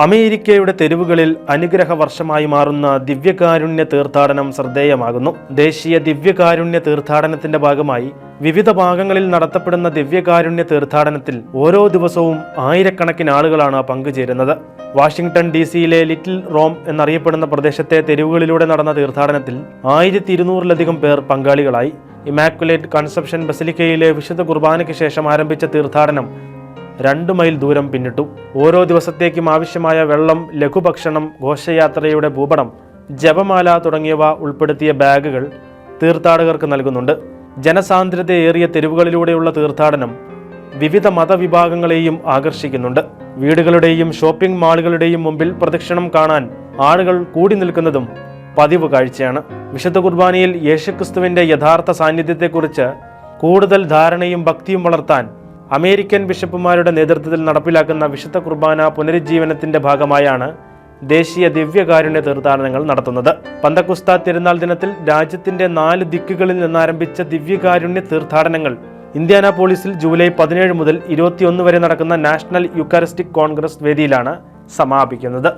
അമേരിക്കയുടെ തെരുവുകളിൽ അനുഗ്രഹ വർഷമായി മാറുന്ന ദിവ്യകാരുണ്യ തീർത്ഥാടനം ശ്രദ്ധേയമാകുന്നു. ദേശീയ ദിവ്യകാരുണ്യ തീർത്ഥാടനത്തിന്റെ ഭാഗമായി വിവിധ ഭാഗങ്ങളിൽ നടത്തപ്പെടുന്ന ദിവ്യകാരുണ്യ തീർത്ഥാടനത്തിൽ ഓരോ ദിവസവും ആയിരക്കണക്കിന് ആളുകളാണ് പങ്കുചേരുന്നത്. വാഷിംഗ്ടൺ DC-യിലെ ലിറ്റിൽ റോം എന്നറിയപ്പെടുന്ന പ്രദേശത്തെ തെരുവുകളിലൂടെ നടന്ന തീർത്ഥാടനത്തിൽ 1200-ലധികം പേർ പങ്കാളികളായി. ഇമാക്കുലേറ്റ് കൺസെപ്ഷൻ ബസിലിക്കയിലെ വിശുദ്ധ കുർബാനയ്ക്ക് ശേഷം ആരംഭിച്ച തീർത്ഥാടനം 2 മൈൽ ദൂരം പിന്നിട്ടു. ഓരോ ദിവസത്തേക്കും ആവശ്യമായ വെള്ളം, ലഘുഭക്ഷണം, ഘോഷയാത്രയുടെ ഭൂപടം, ജപമാല തുടങ്ങിയവ ഉൾപ്പെടുത്തിയ ബാഗുകൾ തീർത്ഥാടകർക്ക് നൽകുന്നുണ്ട്. ജനസാന്ദ്രതയേറിയ തെരുവുകളിലൂടെയുള്ള തീർത്ഥാടനം വിവിധ മതവിഭാഗങ്ങളെയും ആകർഷിക്കുന്നുണ്ട്. വീടുകളുടെയും ഷോപ്പിംഗ് മാളുകളുടെയും മുമ്പിൽ പ്രദക്ഷിണം കാണാൻ ആളുകൾ കൂടി നിൽക്കുന്നതും പതിവ് കാഴ്ചയാണ്. വിശുദ്ധ കുർബാനയിൽ യേശുക്രിസ്തുവിന്റെ യഥാർത്ഥ സാന്നിധ്യത്തെക്കുറിച്ച് കൂടുതൽ ധാരണയും ഭക്തിയും വളർത്താൻ അമേരിക്കൻ ബിഷപ്പുമാരുടെ നേതൃത്വത്തിൽ നടപ്പിലാക്കുന്ന വിശുദ്ധ കുർബാന പുനരുജ്ജീവനത്തിന്റെ ഭാഗമായാണ് ദേശീയ ദിവ്യകാരുണ്യ തീർത്ഥാടനങ്ങൾ നടത്തുന്നത്. പന്തക്കുസ്ത തിരുനാൾ ദിനത്തിൽ രാജ്യത്തിന്റെ 4 ദിക്കുകളിൽ നിന്നാരംഭിച്ച ദിവ്യകാരുണ്യ തീർത്ഥാടനങ്ങൾ ഇന്ത്യാനാപോളിസിൽ ജൂലൈ 17 മുതൽ 21 വരെ നടക്കുന്ന നാഷണൽ യൂക്കാരിസ്റ്റിക് കോൺഗ്രസ് വേദിയിലാണ് സമാപിക്കുന്നത്.